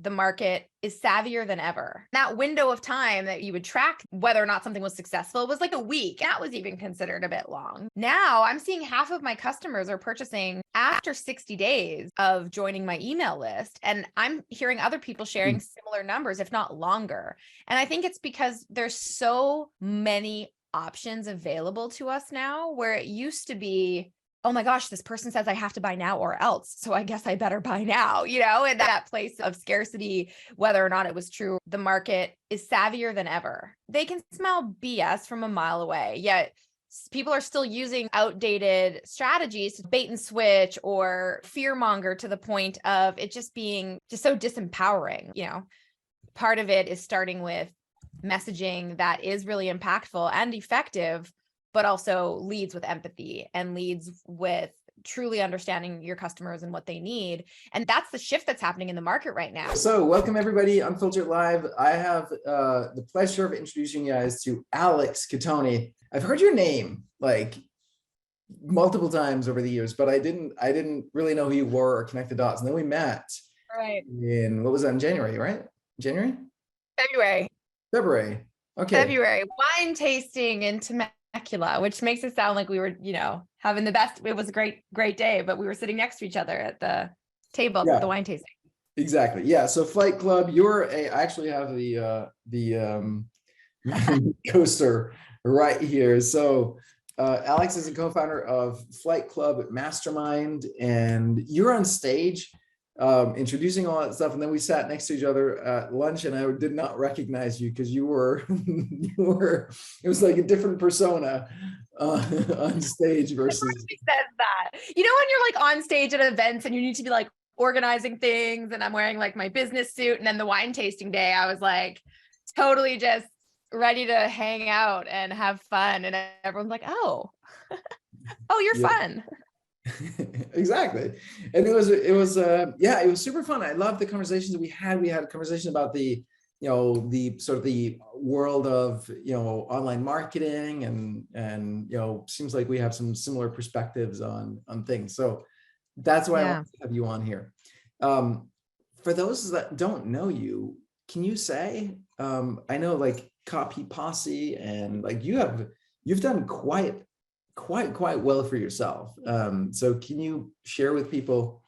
the market is savvier than ever. That window of time that you would track whether or not something was successful was like a week. That was even considered a bit long. Now I'm seeing half of my customers are purchasing after 60 days of joining my email list. And I'm hearing other people sharing similar numbers, if not longer. And I think it's because there's so many options available to us now, where it used to be, oh my gosh, this person says I have to buy now or else, so I guess I better buy now, and that place of scarcity, whether or not it was true, the market is savvier than ever. They can smell BS from a mile away, yet people are still using outdated strategies to bait and switch or fear monger to the point of it just being just so disempowering. Part of it is starting with messaging that is really impactful and effective, but also leads with empathy and leads with truly understanding your customers and what they need. And that's the shift that's happening in the market right now. So welcome everybody, Unfiltered Live. I have the pleasure of introducing you guys to Alex Cattoni. I've heard your name like multiple times over the years, but I didn't really know who you were or connect the dots. And then we met in, what was that, in January, right? February. Okay. February. Wine tasting in Temecula, which makes it sound like we were, having the best. It was a great day, but we were sitting next to each other at the table at the wine tasting. Exactly. Yeah. So Flight Club, I actually have the coaster right here. So Alex is a co-founder of Flight Club Mastermind, and you're on stage introducing all that stuff, and then we sat next to each other at lunch, and I did not recognize you because you were it was like a different persona on stage versus. Everybody says that. When you're like on stage at events and you need to be like organizing things, and I'm wearing like my business suit, and then the wine tasting day, I was like totally just ready to hang out and have fun, and everyone's like, oh you're fun. Exactly. And it was super fun. I loved the conversations that we had. We had a conversation about the sort of the world of online marketing, and seems like we have some similar perspectives on things. So that's why I want to have you on here. For those that don't know you, can you say, I know like Copy Posse, and like you've done quite well for yourself. So can you share with people,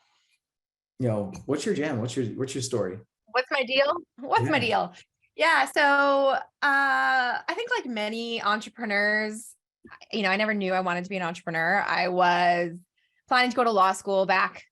what's your jam? What's your story? What's my deal? My deal? Yeah. So I think like many entrepreneurs, I never knew I wanted to be an entrepreneur. I was planning to go to law school back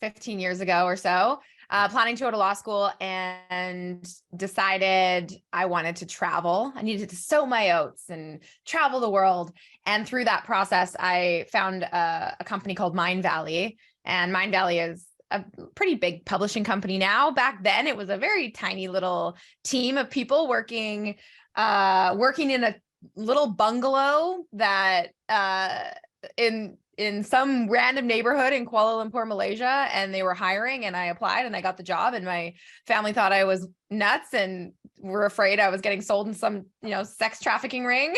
15 years ago or so. Planning to go to law school, and decided I wanted to travel. I needed to sow my oats and travel the world. And through that process, I found a company called Mindvalley. And Mindvalley is a pretty big publishing company now. Back then, it was a very tiny little team of people working in a little bungalow that in some random neighborhood in Kuala Lumpur, Malaysia, and they were hiring, and I applied and I got the job, and my family thought I was nuts and were afraid I was getting sold in some, sex trafficking ring.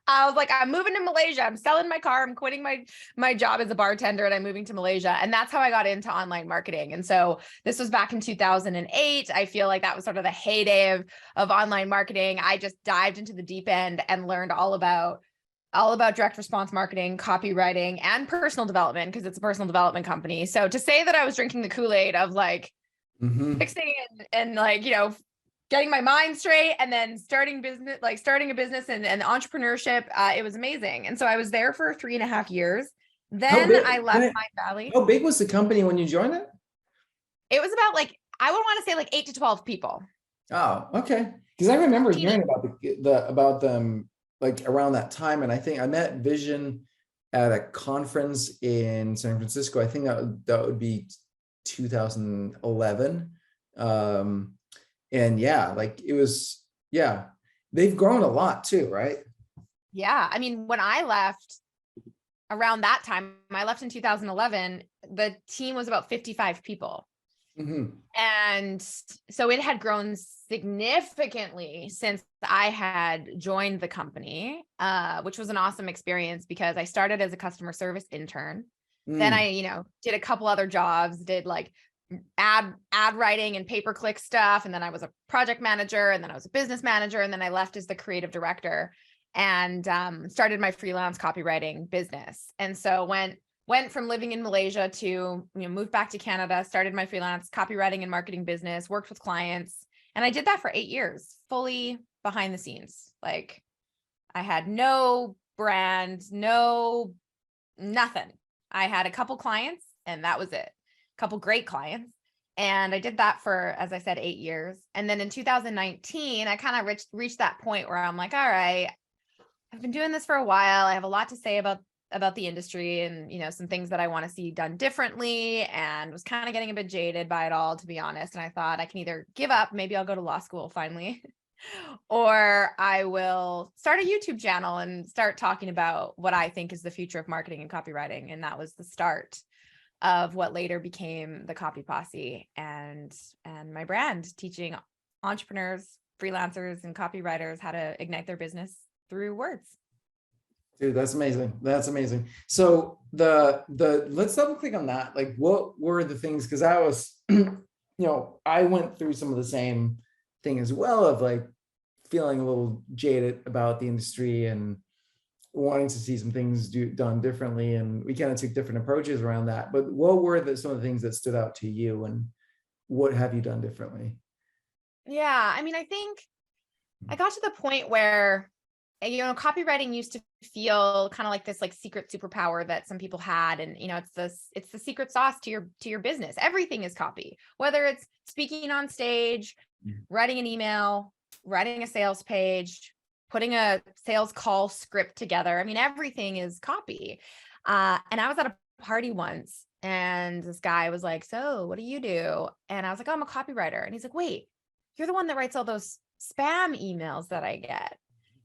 I was like, I'm moving to Malaysia. I'm selling my car. I'm quitting my job as a bartender, and I'm moving to Malaysia. And that's how I got into online marketing. And so this was back in 2008. I feel like that was sort of the heyday of online marketing. I just dived into the deep end and learned all about direct response marketing, copywriting, and personal development, because it's a personal development company. So to say that I was drinking the Kool-Aid of like fixing and like, getting my mind straight and then starting a business and entrepreneurship, it was amazing. And so I was there for 3.5 years. Then I left Mindvalley. How big was the company when you joined it? It was about I would want to say 8 to 12 people. Oh, okay. Because I remember hearing about them like around that time. And I think I met Vision at a conference in San Francisco. I think that would be 2011. And they've grown a lot too, right? Yeah. I mean, when I left around that time, I left in 2011, the team was about 55 people. And so it had grown significantly since I had joined the company, which was an awesome experience because I started as a customer service intern. Then I, did a couple other jobs, did like ad writing and pay-per-click stuff. And then I was a project manager, and then I was a business manager. And then I left as the creative director and started my freelance copywriting business. And so went from living in Malaysia to, moved back to Canada, started my freelance copywriting and marketing business, worked with clients. And I did that for 8 years, fully behind the scenes. Like, I had no brand, nothing. I had a couple clients and that was it. A couple great clients. And I did that for, as I said, 8 years. And then in 2019, I kind of reached that point where I'm like, all right, I've been doing this for a while. I have a lot to say about the industry and, some things that I want to see done differently, and was kind of getting a bit jaded by it all, to be honest. And I thought I can either give up, maybe I'll go to law school finally, or I will start a YouTube channel and start talking about what I think is the future of marketing and copywriting. And that was the start of what later became the Copy Posse and my brand, teaching entrepreneurs, freelancers, and copywriters how to ignite their business through words. Dude, that's amazing. That's amazing. So let's double click on that. Like, what were the things? Because I was, I went through some of the same thing as well, of like feeling a little jaded about the industry and wanting to see some things done differently. And we kind of took different approaches around that. But what were some of the things that stood out to you, and what have you done differently? Yeah, I mean, I think I got to the point where, copywriting used to feel kind of like this like secret superpower that some people had. And, it's the secret sauce to your business. Everything is copy, whether it's speaking on stage, writing an email, writing a sales page, putting a sales call script together. I mean, everything is copy. And I was at a party once, and this guy was like, "So what do you do?" And I was like, "Oh, I'm a copywriter." And he's like, "Wait, you're the one that writes all those spam emails that I get."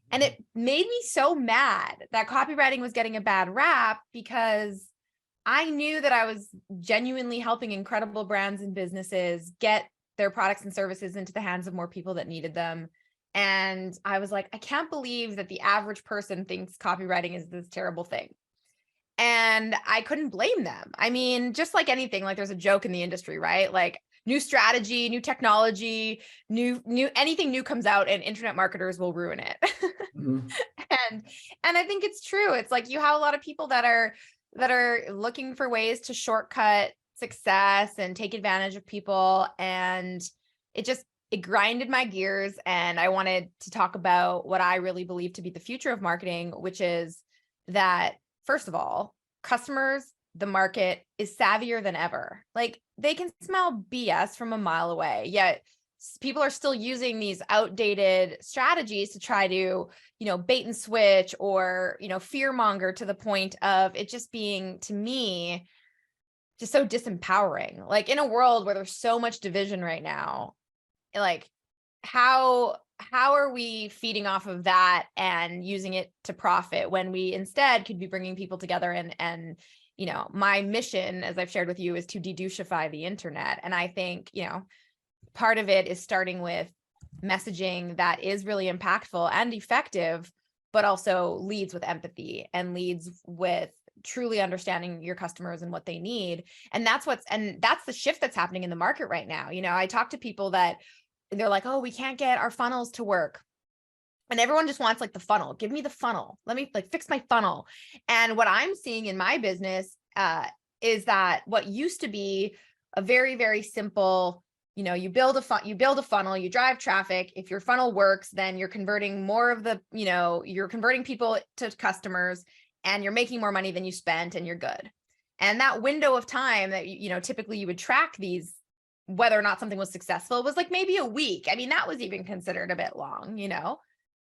And it made me so mad that copywriting was getting a bad rap, because I knew that I was genuinely helping incredible brands and businesses get their products and services into the hands of more people that needed them. And I was like, I can't believe that the average person thinks copywriting is this terrible thing. And I couldn't blame them. I mean, just like anything, like there's a joke in the industry, right? Like, new strategy, new technology, new anything new comes out, and internet marketers will ruin it. Mm-hmm. And I think it's true. It's like you have a lot of people that are looking for ways to shortcut success and take advantage of people. And it grinded my gears. And I wanted to talk about what I really believe to be the future of marketing, which is that, first of all, customers, the market is savvier than ever. Like, they can smell BS from a mile away, yet people are still using these outdated strategies to try to, bait and switch or, fear monger, to the point of it just being, to me, just so disempowering. Like, in a world where there's so much division right now, like, how are we feeding off of that and using it to profit, when we instead could be bringing people together? And my mission, as I've shared with you, is to dedouchify the internet. And I think, part of it is starting with messaging that is really impactful and effective, but also leads with empathy and leads with truly understanding your customers and what they need. And that's the shift that's happening in the market right now. I talk to people that they're like, "Oh, we can't get our funnels to work." And everyone just wants like the funnel. Give me the funnel. Let me like fix my funnel. And what I'm seeing in my business is that what used to be a very, very simple, you build a funnel, you drive traffic. If your funnel works, then you're converting more of the, you're converting people to customers, and you're making more money than you spent, and you're good. And that window of time that, typically you would track these, whether or not something was successful, was like maybe a week. I mean, that was even considered a bit long,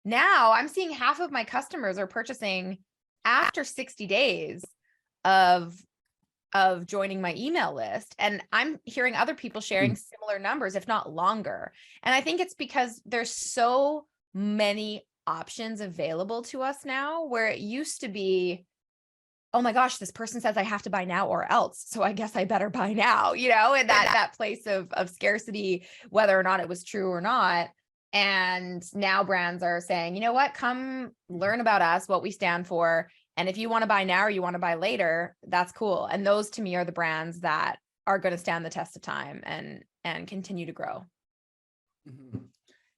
Now I'm seeing half of my customers are purchasing after 60 days of joining my email list. And I'm hearing other people sharing similar numbers, if not longer. And I think it's because there's so many options available to us now, where it used to be, oh my gosh, this person says I have to buy now or else, so I guess I better buy now, and that place of scarcity, whether or not it was true or not. And now brands are saying, you know what, come learn about us, what we stand for. And if you want to buy now or you want to buy later, that's cool. And those, to me, are the brands that are going to stand the test of time and continue to grow. Mhm.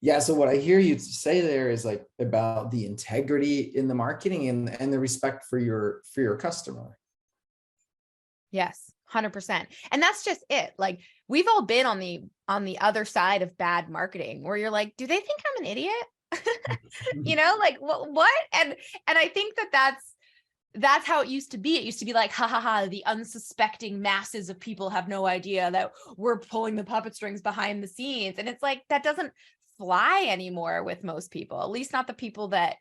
Yeah. So what I hear you say there is like about the integrity in the marketing and the respect for your customer. Yes, 100%. And that's just it. Like we've all been on the other side of bad marketing where you're like, do they think I'm an idiot? You know, like what? And I think that's how it used to be. It used to be like, ha ha ha, the unsuspecting masses of people have no idea that we're pulling the puppet strings behind the scenes. And it's like, that doesn't fly anymore with most people, at least not the people that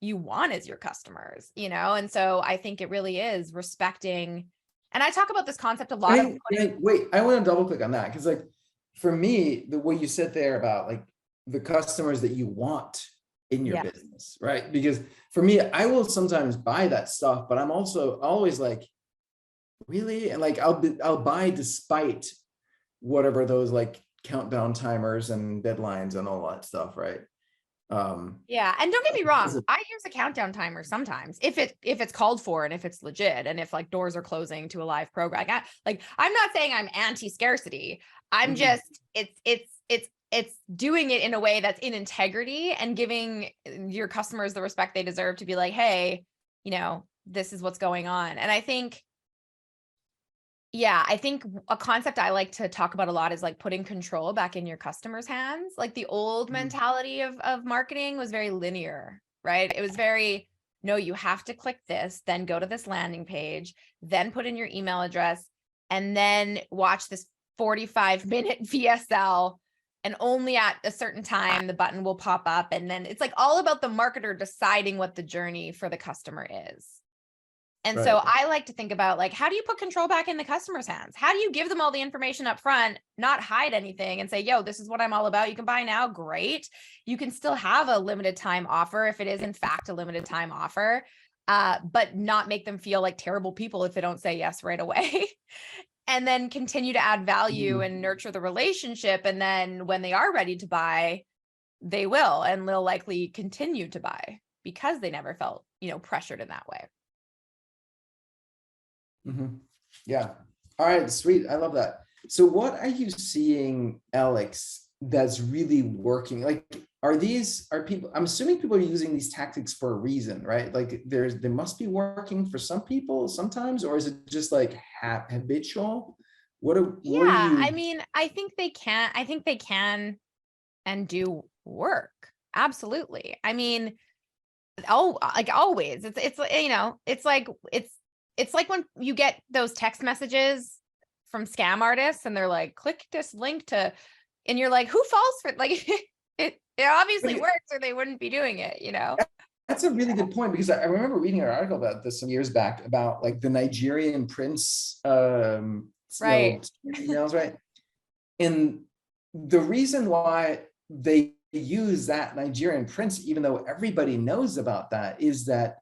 you want as your customers, you know? And so I think it really is respecting. And I talk about this concept a lot of Wait, I want to double click on that because like for me, the way you said there about like the customers that you want in your business, right? Because for me, I will sometimes buy that stuff, but I'm also always like, really? And like I'll buy despite whatever those like countdown timers and deadlines and all that stuff, right? Yeah, and don't get me wrong, I use a countdown timer sometimes if it's called for and if it's legit and if like doors are closing to a live program. Like I'm not saying I'm anti-scarcity. I'm just it's doing it in a way that's in integrity and giving your customers the respect they deserve to be like, hey, you know, this is what's going on. And I think a concept I like to talk about a lot is like putting control back in your customers' hands. Like the old mentality of marketing was very linear, right? It was very, no, you have to click this, then go to this landing page, then put in your email address, and then watch this 45-minute VSL. And only at a certain time, the button will pop up. And then it's like all about the marketer deciding what the journey for the customer is. And so I like to think about like, how do you put control back in the customer's hands? How do you give them all the information up front, not hide anything and say, yo, this is what I'm all about. You can buy now. Great. You can still have a limited time offer if it is in fact a limited time offer, but not make them feel like terrible people if they don't say yes right away. And then continue to add value and nurture the relationship. And then when they are ready to buy, they will, and they'll likely continue to buy because they never felt, you know, pressured in that way. Yeah. All right. Sweet. I love that. So what are you seeing, Alex, that's really working? Like, are people, I'm assuming people are using these tactics for a reason, right? Like they must be working for some people sometimes, or is it just like habitual? What are you? I mean, I think they can and do work. Absolutely. I mean, like always, it's you know, it's like when you get those text messages from scam artists and they're like, click this link to, and you're like, who falls for it? Like it obviously works or they wouldn't be doing it, you know? That's a really good point because I remember reading an article about this some years back about like the Nigerian prince, Right. emails, right? And the reason why they use that Nigerian prince, even though everybody knows about that, is that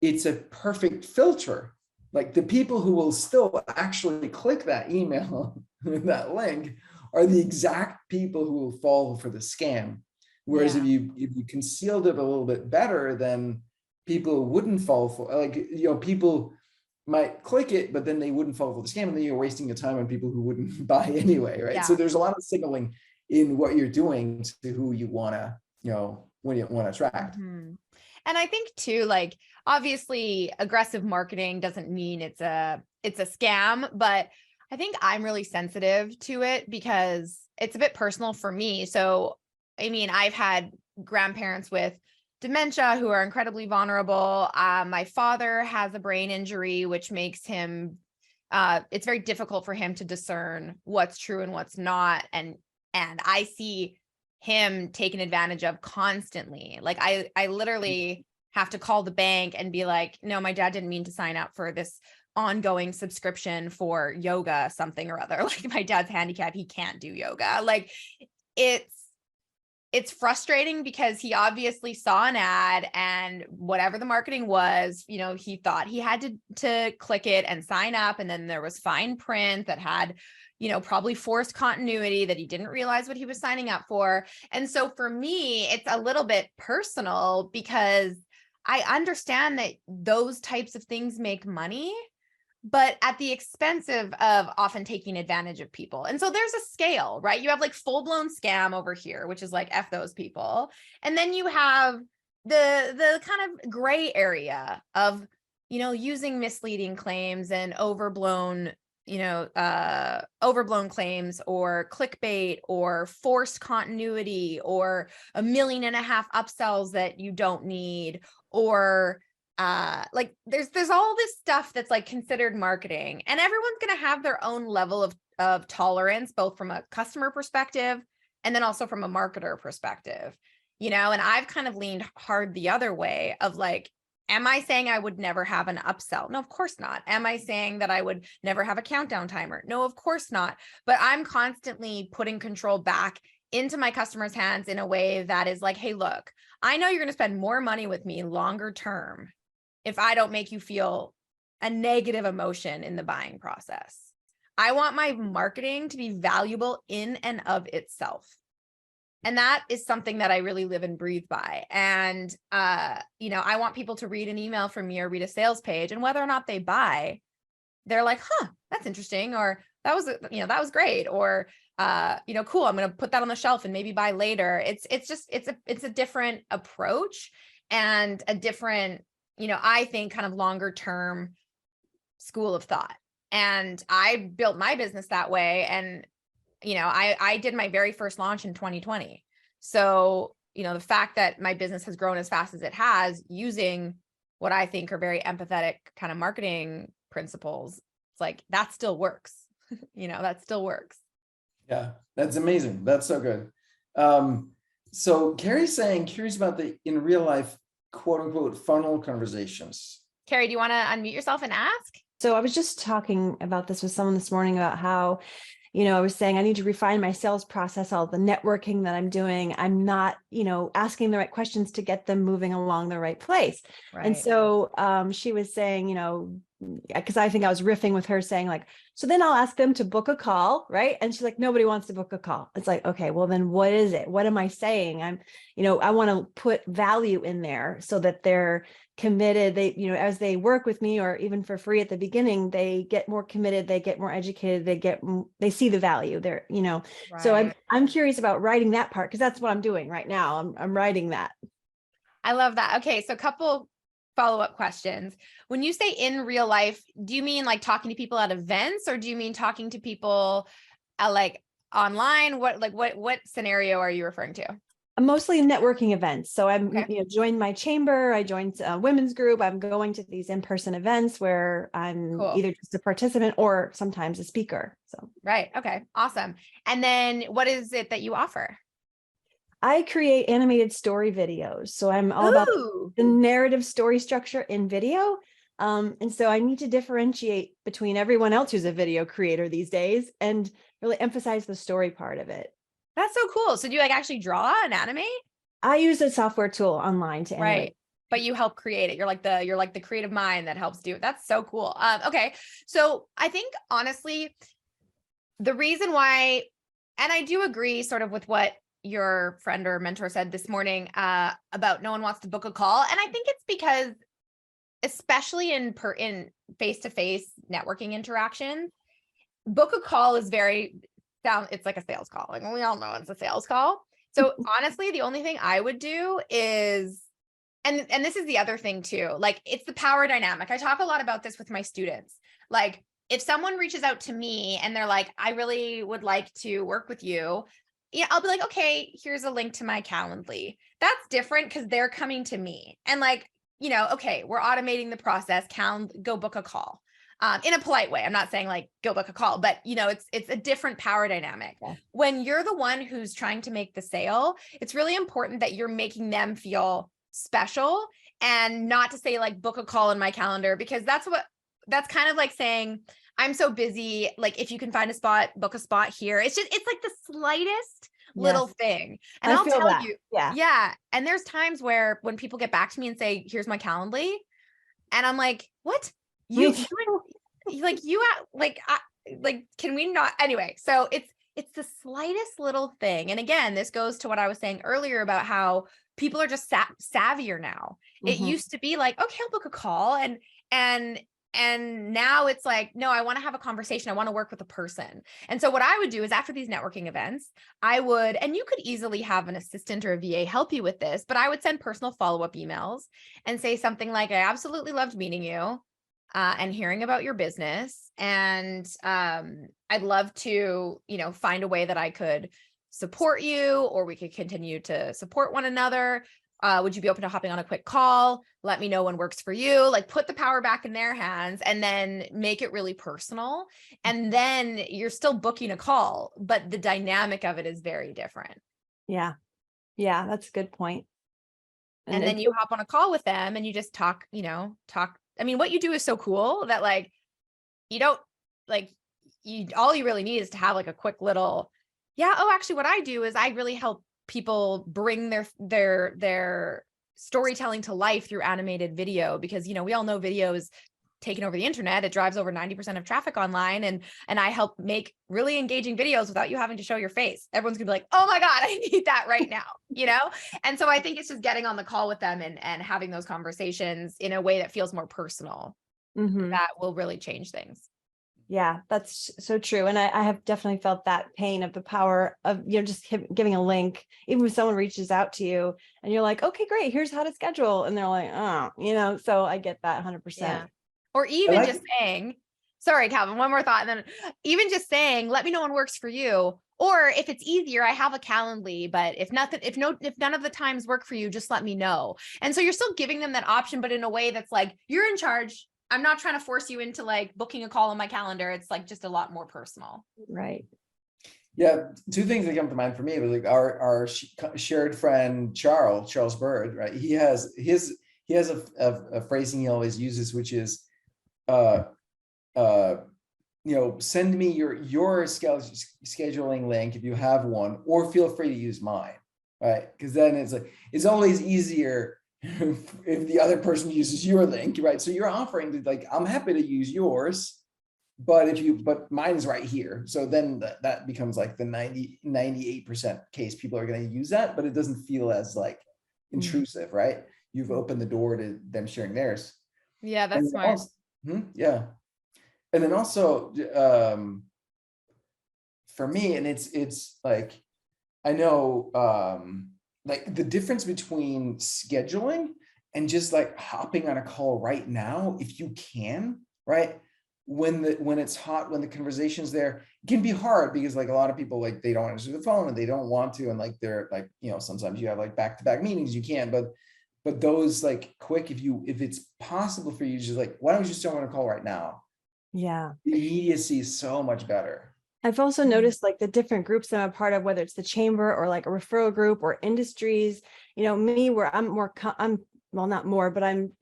it's a perfect filter. Like the people who will still actually click that email, that link, are the exact people who will fall for the scam. Whereas if you concealed it a little bit better, then people wouldn't fall for, like, you know, people might click it, but then they wouldn't fall for the scam, and then you're wasting your time on people who wouldn't buy anyway, right? So there's a lot of signaling in what you're doing to who you want to, you know, when you want to attract. And I think too, like obviously aggressive marketing doesn't mean it's a scam, but I think I'm really sensitive to it because it's a bit personal for me. So, I mean, I've had grandparents with dementia who are incredibly vulnerable. My father has a brain injury, which makes him, it's very difficult for him to discern what's true and what's not. And I see him taken advantage of constantly. Like I literally have to call the bank and be like, no, my dad didn't mean to sign up for this ongoing subscription for yoga, something or other. Like my dad's handicapped, he can't do yoga. Like it's frustrating because he obviously saw an ad and whatever the marketing was, you know, he thought he had to click it and sign up. And then there was fine print that had, you know, probably forced continuity that he didn't realize what he was signing up for. And so for me, it's a little bit personal because I understand that those types of things make money. but at the expense of often taking advantage of people. And so there's a scale, right? You have like full-blown scam over here, which is like F those people. And then you have the kind of gray area of, using misleading claims and overblown claims, or clickbait, or forced continuity, or 1.5 million upsells that you don't need, or like there's all this stuff that's like considered marketing, and everyone's going to have their own level of tolerance, both from a customer perspective and then also from a marketer perspective, and I've kind of leaned hard the other way of like, am I saying I would never have an upsell? No, of course not. Am I saying that I would never have a countdown timer? No, of course not. But I'm constantly putting control back into my customers' hands in a way that is like, hey, look, I know you're going to spend more money with me longer term if I don't make you feel a negative emotion in the buying process. I want my marketing to be valuable in and of itself. And that is something that I really live and breathe by. And, I want people to read an email from me or read a sales page, and whether or not they buy, they're like, that's interesting. Or that was great. Or, cool. I'm going to put that on the shelf and maybe buy later. It's a different approach, and a different, I think kind of longer term school of thought. And I built my business that way. And I did my very first launch in 2020. So, the fact that my business has grown as fast as it has using what I think are very empathetic kind of marketing principles, it's like, that still works. That still works. Yeah, that's amazing. That's so good. So Carrie's saying, curious about the in real life, quote unquote, funnel conversations. Carrie, do you want to unmute yourself and ask? So I was just talking about this with someone this morning about how, I was saying I need to refine my sales process, all the networking that I'm doing. I'm not, asking the right questions to get them moving along the right place. Right. And so she was saying, because I think I was riffing with her saying like, so then I'll ask them to book a call, right? And she's like, nobody wants to book a call. It's like, okay, well then what is it? What am I saying? I want to put value in there so that they're committed. They, as they work with me, or even for free at the beginning, they get more committed, they get more educated, they see the value there, Right. So I'm curious about writing that part, because that's what I'm doing right now. I'm writing that. I love that. Okay. So a couple follow-up questions. When you say in real life, do you mean like talking to people at events, or do you mean talking to people like online? What scenario are you referring to? Mostly networking events. So I'm, Okay. Joined my chamber. I joined a women's group. I'm going to these in-person events where I'm Cool. either just a participant or sometimes a speaker. So Right. Okay. Awesome. And then what is it that you offer? I create animated story videos. So I'm all about the narrative story structure in video. And so I need to differentiate between everyone else who's a video creator these days and really emphasize the story part of it. That's so cool. So do you like actually draw and animate? I use a software tool online to animate. Right. But you help create it. You're like the creative mind that helps do it. That's so cool. Okay. So I think honestly, the reason why, and I do agree sort of with what your friend or mentor said this morning, about no one wants to book a call. And I think it's because, especially in face-to-face networking interactions, book a call is it's like a sales call. Like we all know it's a sales call. So honestly, the only thing I would do is, and this is the other thing too, like it's the power dynamic. I talk a lot about this with my students. Like if someone reaches out to me and they're like, I really would like to work with you, I'll be like, okay, here's a link to my Calendly. That's different because they're coming to me and like, okay, we're automating the process. Go book a call. In a polite way. I'm not saying like go book a call, but it's a different power dynamic. Yeah. When you're the one who's trying to make the sale, it's really important that you're making them feel special, and not to say like book a call in my calendar, because that's kind of like saying I'm so busy. Like if you can find a spot, book a spot here. It's like the slightest little thing. And I'll tell you, yeah. And there's times where when people get back to me and say, here's my Calendly. And I'm like, what? Can we not? Anyway, so it's the slightest little thing. And again, this goes to what I was saying earlier about how people are just savvier now. Mm-hmm. It used to be like, okay, I'll book a call. And And now it's like, no, I want to have a conversation. I want to work with a person. And so what I would do is after these networking events, I would, and you could easily have an assistant or a VA help you with this, but I would send personal follow-up emails and say something like, I absolutely loved meeting you and hearing about your business. And I'd love to, find a way that I could support you, or we could continue to support one another. Would you be open to hopping on a quick call? Let me know when works for you. Like, put the power back in their hands and then make it really personal. And then you're still booking a call, but the dynamic of it is very different. Yeah. Yeah. That's a good point. And then you hop on a call with them and you just talk. I mean, what you do is so cool that like, you don't like all you really need is to have like a quick little, actually what I do is I really help people bring their storytelling to life through animated video, because, we all know video is taking over the internet. It drives over 90% of traffic online. And I help make really engaging videos without you having to show your face. Everyone's gonna be like, oh my God, I need that right now, And so I think it's just getting on the call with them and having those conversations in a way that feels more personal. That will really change things. Yeah, that's so true. And I have definitely felt that pain of the power of, just giving a link, even when someone reaches out to you and you're like, okay, great, here's how to schedule. And they're like, oh, so I get that 100%. Yeah. Or even just saying, sorry, Calvin, one more thought. And then even just saying, let me know when works for you. Or if it's easier, I have a Calendly, but if none of the times work for you, just let me know. And so you're still giving them that option, but in a way that's like, you're in charge. I'm not trying to force you into like booking a call on my calendar. It's like just a lot more personal. Right. Yeah. Two things that come to mind for me was like our shared friend, Charles Bird, right? He has a phrasing he always uses, which is, send me your scheduling link if you have one, or feel free to use mine, right? Because then it's like, it's always easier if the other person uses your link, right? So you're offering to like, I'm happy to use yours, but mine is right here. So then that becomes like the 98% case people are going to use that, but it doesn't feel as like intrusive, right? You've opened the door to them sharing theirs. Yeah, that's smart. Yeah. And then also for me, and it's like, I know, like the difference between scheduling and just like hopping on a call right now, if you can, right? When it's hot, when the conversation's there, it can be hard because like a lot of people, like they don't answer the phone and they don't want to. And like, they're like, sometimes you have like back-to-back meetings, you can, but those like quick, if it's possible for you, just like, why don't you just jump on a call right now? Yeah. The immediacy is so much better. I've also noticed like the different groups that I'm a part of, whether it's the chamber or like a referral group or industries, me, where I'm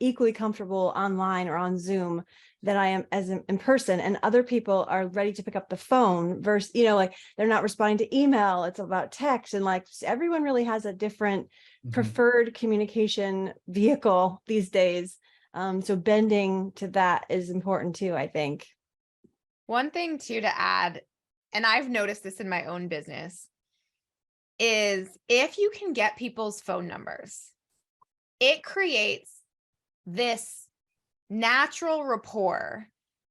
equally comfortable online or on Zoom than I am as in person, and other people are ready to pick up the phone versus, like they're not responding to email. It's about text, and like everyone really has a different preferred communication vehicle these days. So bending to that is important too, I think. One thing too to add, and I've noticed this in my own business, is if you can get people's phone numbers, it creates this natural rapport,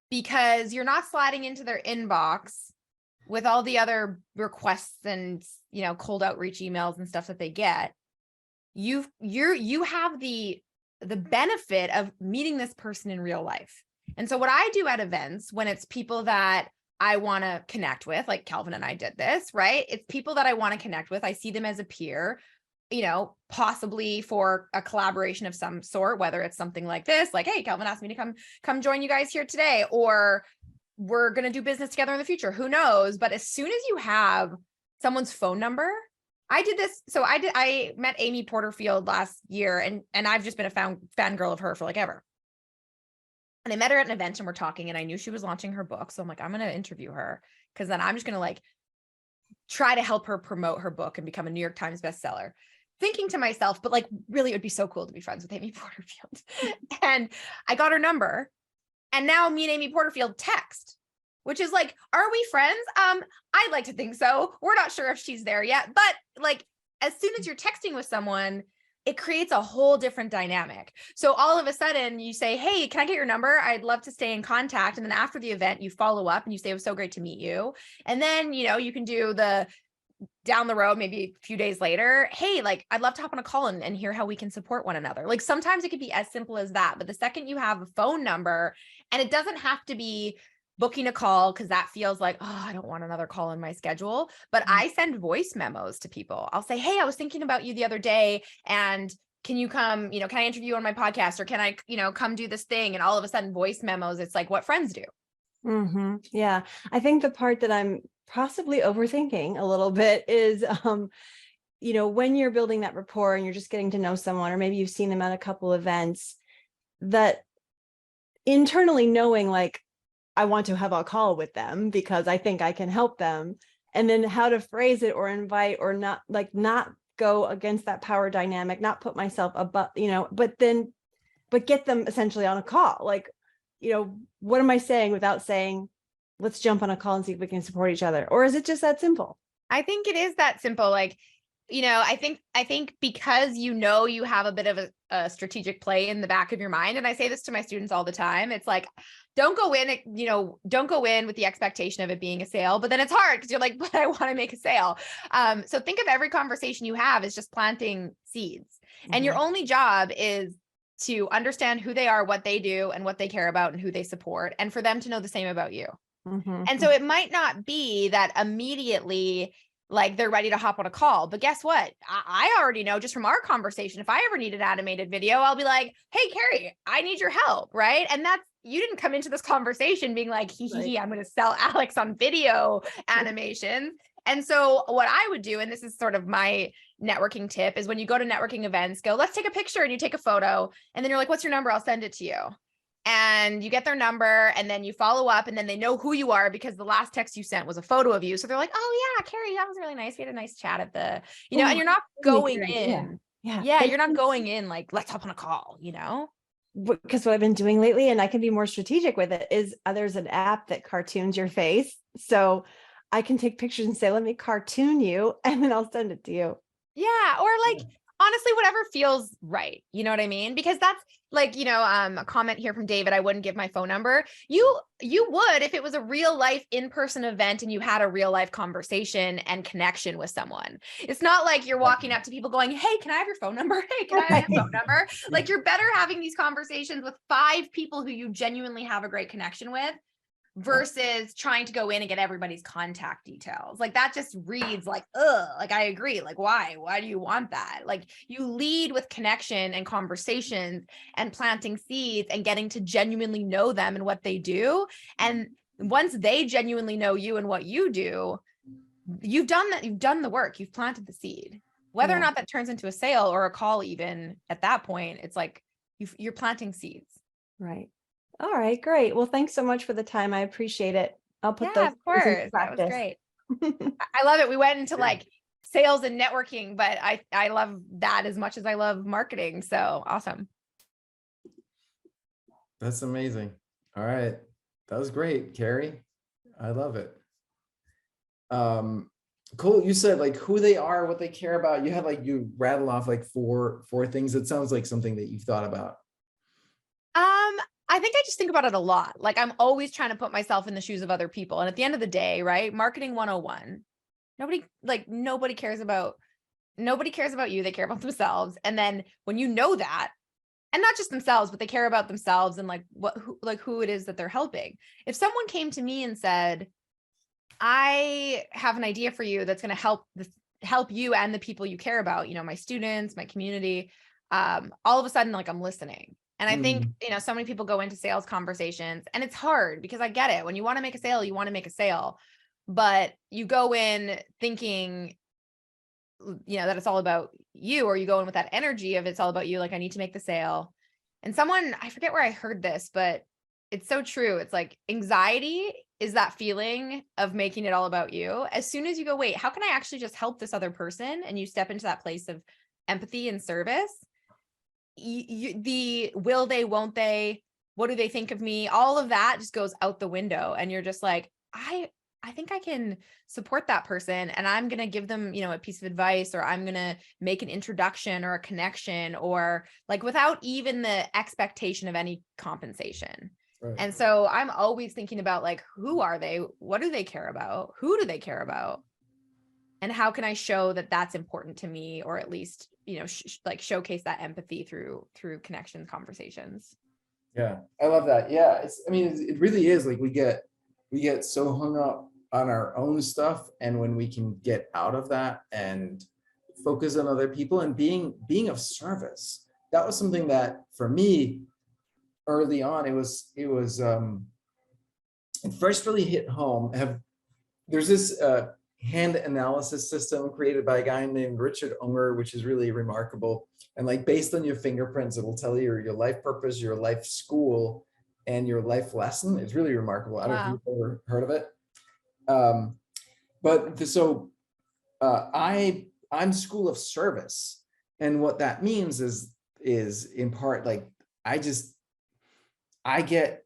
because you're not sliding into their inbox with all the other requests and, cold outreach emails and stuff that they get. You have the benefit of meeting this person in real life. And so what I do at events, when it's people that I want to connect with, like Calvin and I did this, right? It's people that I want to connect with. I see them as a peer, possibly for a collaboration of some sort, whether it's something like this, like, hey, Calvin asked me to come join you guys here today, or we're going to do business together in the future. Who knows? But as soon as you have someone's phone number, I did this. So I met Amy Porterfield last year, and I've just been a fangirl of her for like ever. And I met her at an event and we're talking, and I knew she was launching her book. So I'm like, I'm going to interview her, because then I'm just going to like try to help her promote her book and become a New York Times bestseller. Thinking to myself, but like, really, it would be so cool to be friends with Amy Porterfield. And I got her number, and now me and Amy Porterfield text, which is like, are we friends? I'd like to think so. We're not sure if she's there yet, but like, as soon as you're texting with someone, it creates a whole different dynamic. So all of a sudden you say, hey, can I get your number? I'd love to stay in contact. And then after the event, you follow up and you say, it was so great to meet you. And then, you can do the down the road, maybe a few days later, hey, like, I'd love to hop on a call and hear how we can support one another. Like sometimes it could be as simple as that. But the second you have a phone number, and it doesn't have to be booking a call, because that feels like, oh, I don't want another call in my schedule. But I send voice memos to people. I'll say, hey, I was thinking about you the other day, and can you come, can I interview you on my podcast, or can I, come do this thing? And all of a sudden voice memos, it's like what friends do. Mm-hmm. Yeah. I think the part that I'm possibly overthinking a little bit is, when you're building that rapport and you're just getting to know someone, or maybe you've seen them at a couple events, that internally knowing, like, I want to have a call with them because I think I can help them, and then how to phrase it or invite, or not go against that power dynamic, not put myself above, but get them essentially on a call. Like, what am I saying without saying, let's jump on a call and see if we can support each other? Or is it just that simple? I think it is that simple. Like, I think because you have a bit of a strategic play in the back of your mind. And I say this to my students all the time. It's like, don't go in with the expectation of it being a sale, but then it's hard because you're like, but I want to make a sale. So think of every conversation you have as just planting seeds. And your only job is to understand who they are, what they do, and what they care about, and who they support, and for them to know the same about you. And so it might not be that immediately like they're ready to hop on a call, but guess what? I already know just from our conversation, if I ever need an animated video, I'll be like, hey, Carrie, I need your help. Right. And you didn't come into this conversation being like, I'm going to sell Alex on video animation. And so what I would do, and this is sort of my networking tip, is when you go to networking events, go, let's take a picture, and you take a photo, and then you're like, what's your number? I'll send it to you. And you get their number, and then you follow up, and then they know who you are because the last text you sent was a photo of you. So they're like, oh yeah, Carrie, that was really nice. We had a nice chat at the, and you're not going in. Yeah. You're not going in like, let's hop on a call, Because what I've been doing lately, and I can be more strategic with it, is there's an app that cartoons your face. So I can take pictures and say, let me cartoon you, and then I'll send it to you. Yeah. Or like, honestly, whatever feels right. You know what I mean? Because that's like, a comment here from David, I wouldn't give my phone number. You would if it was a real life in-person event and you had a real life conversation and connection with someone. It's not like you're walking up to people going, hey, can I have your phone number? Hey, can I have your phone number? Like, you're better having these conversations with 5 people who you genuinely have a great connection with, versus trying to go in and get everybody's contact details. Like, that just reads like, ugh, like, I agree. Like, why do you want that? Like, you lead with connection and conversations and planting seeds and getting to genuinely know them and what they do. And once they genuinely know you and what you do, you've done that. You've done the work. You've planted the seed. Whether or not that turns into a sale or a call, even at that point, it's like you're planting seeds. Right. All right, great. Well, thanks so much for the time. I appreciate it. I'll put those of course. into practice. That was great. I love it. We went into like sales and networking, but I love that as much as I love marketing. So awesome. That's amazing. All right. That was great, Carrie. I love it. Cool. You said like who they are, what they care about. You rattle off like four things. It sounds like something that you've thought about. I think I just think about it a lot. Like, I'm always trying to put myself in the shoes of other people. And at the end of the day, right? Marketing 101. Nobody cares about you. They care about themselves. And then when you know that, and not just themselves, but they care about themselves and who it is that they're helping. If someone came to me and said, I have an idea for you that's going to help you and the people you care about, my students, my community, all of a sudden, like, I'm listening. And I think, so many people go into sales conversations, and it's hard because I get it. When you want to make a sale, you want to make a sale, but you go in thinking, that it's all about you, or you go in with that energy of it's all about you. Like, I need to make the sale. And I forget where I heard this, but it's so true. It's like anxiety is that feeling of making it all about you. As soon as you go, wait, how can I actually just help this other person? And you step into that place of empathy and service. The will they, won't they, what do they think of me? All of that just goes out the window. And you're just like, I I think I can support that person, and I'm going to give them, you know, a piece of advice, or I'm going to make an introduction or a connection, or like without even the expectation of any compensation. Right. And so I'm always thinking about like, who are they? What do they care about? Who do they care about? And how can I show that that's important to me, or at least, you know, like showcase that empathy through connections, conversations. Yeah, I love that. Yeah, I mean, it really is like we get so hung up on our own stuff, and when we can get out of that and focus on other people and being of service, that was something that for me early on, it first really hit home. There's this hand analysis system created by a guy named Richard Unger, which is really remarkable. And like based on your fingerprints, it'll tell you your life purpose, your life school, and your life lesson. It's really remarkable. I don't know if you've ever heard of it. I'm school of service. And what that means is in part, like, I get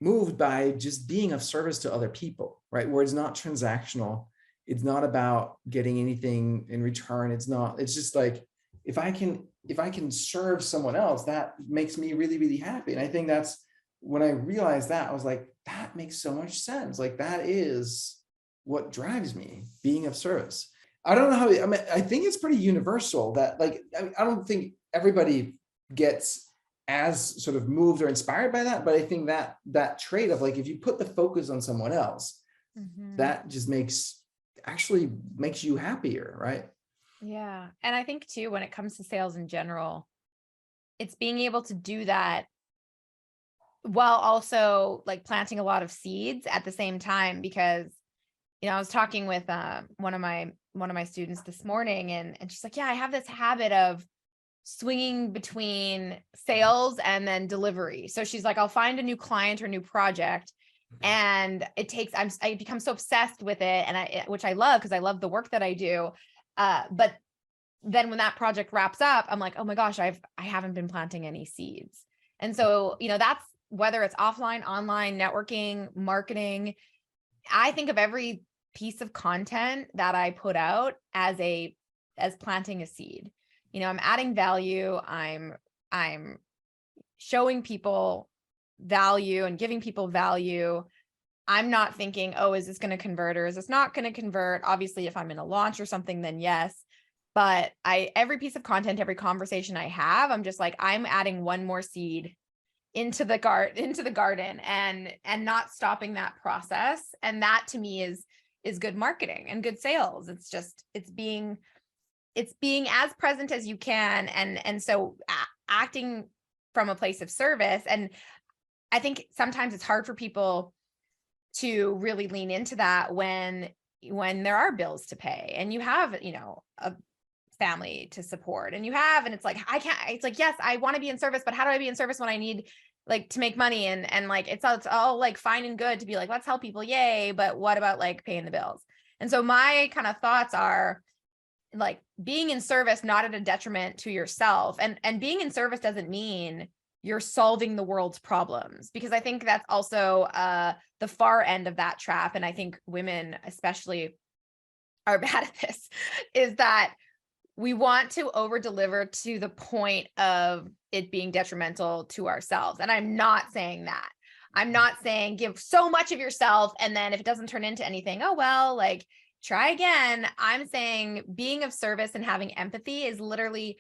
moved by just being of service to other people, right? Where it's not transactional. It's not about getting anything in return. It's just like, if I can serve someone else, that makes me really, really happy. And I think that's when I realized that, I was like, that makes so much sense. Like that is what drives me, being of service. I don't know how, I mean, I think it's pretty universal that like, I don't think everybody gets as sort of moved or inspired by that, but I think that trait of like, if you put the focus on someone else, that just makes you happier, right? Yeah. And I think too, when it comes to sales in general, it's being able to do that while also like planting a lot of seeds at the same time. Because, you know, I was talking with one of my students this morning, and she's like, yeah, I have this habit of swinging between sales and then delivery. So she's like, I'll find a new client or new project, and I become so obsessed with it, and which I love, because I love the work that I do. But then when that project wraps up, I'm like, oh my gosh, I haven't been planting any seeds. And so, you know, that's whether it's offline, online, networking, marketing. I think of every piece of content that I put out as planting a seed. You know, I'm adding value. I'm showing people value and giving people value. I'm not thinking, oh, is this going to convert or is this not going to convert? Obviously, if I'm in a launch or something, then yes. But every piece of content, every conversation I have, I'm just like, I'm adding one more seed into the garden and not stopping that process. And that to me is good marketing and good sales. It's being as present as you can. And so acting from a place of service. And I think sometimes it's hard for people to really lean into that when there are bills to pay and you have, you know, a family to support, and it's like, it's like, yes, I want to be in service, but how do I be in service when I need like to make money? And like, it's all like fine and good to be like, let's help people. Yay. But what about like paying the bills? And so my kind of thoughts are like being in service, not at a detriment to yourself. And being in service doesn't mean you're solving the world's problems, because I think that's also the far end of that trap. And I think women especially are bad at this, is that we want to over deliver to the point of it being detrimental to ourselves. And I'm not saying that. I'm not saying give so much of yourself, and then if it doesn't turn into anything, oh, well, like try again. I'm saying being of service and having empathy is literally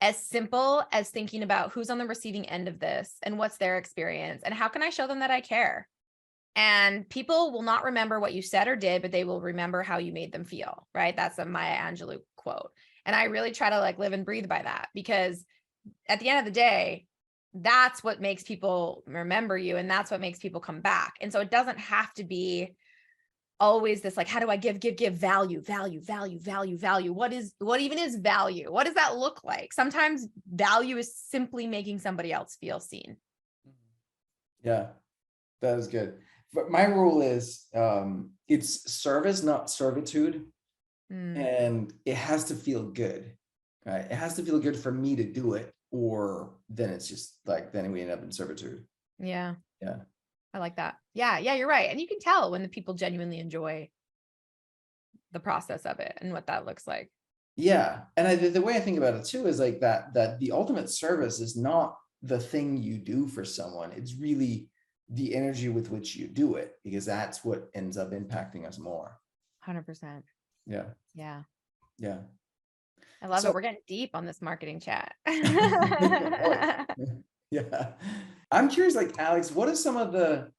as simple as thinking about who's on the receiving end of this and what's their experience and how can I show them that I care. And people will not remember what you said or did, but they will remember how you made them feel, right? That's a Maya Angelou quote. And I really try to like live and breathe by that, because at the end of the day, that's what makes people remember you. And that's what makes people come back. And so it doesn't have to be always this, like, how do I give value? What even is value? What does that look like? Sometimes value is simply making somebody else feel seen. Yeah, that is good. But my rule is it's service, not servitude. And it has to feel good, right? It has to feel good for me to do it, or then it's just like, then we end up in servitude. Yeah. Yeah. I like that. Yeah. Yeah, you're right. And you can tell when the people genuinely enjoy the process of it and what that looks like. Yeah. And the way I think about it too is like that the ultimate service is not the thing you do for someone. It's really the energy with which you do it, because that's what ends up impacting us more. 100%. Yeah. Yeah. Yeah. I love So- it. We're getting deep on this marketing chat. Yeah. I'm curious, like, Alex, what are some of the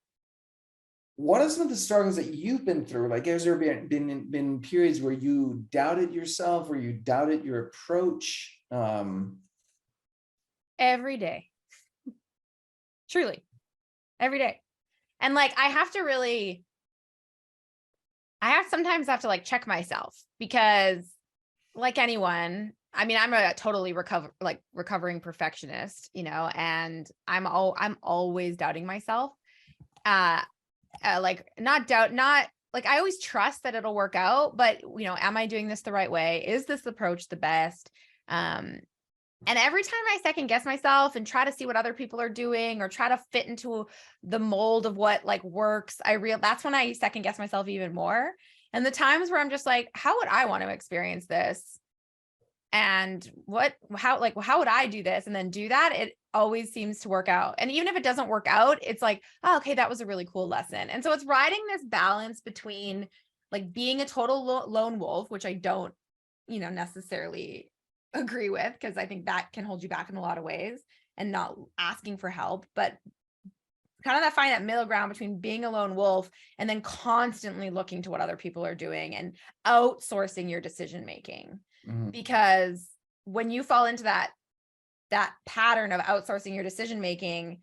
struggles that you've been through? Like, has there been periods where you doubted yourself, where you doubted your approach? Every day. Truly. Every day. And like, I sometimes have to like check myself, because like anyone, I mean, I'm a totally recovering perfectionist, and I'm always doubting myself. Like not like, I always trust that it'll work out, but am I doing this the right way? Is this approach the best? And every time I second guess myself and try to see what other people are doing or try to fit into the mold of what like works, that's when I second guess myself even more. And the times where I'm just like, how would I want to experience this? And how would I do this and then do that? It always seems to work out. And even if it doesn't work out, it's like, oh, okay, that was a really cool lesson. And so it's riding this balance between like being a total lone wolf, which I don't, necessarily agree with, because I think that can hold you back in a lot of ways, and not asking for help, but kind of find that middle ground between being a lone wolf and then constantly looking to what other people are doing and outsourcing your decision making. Mhm. Because when you fall into that pattern of outsourcing your decision making,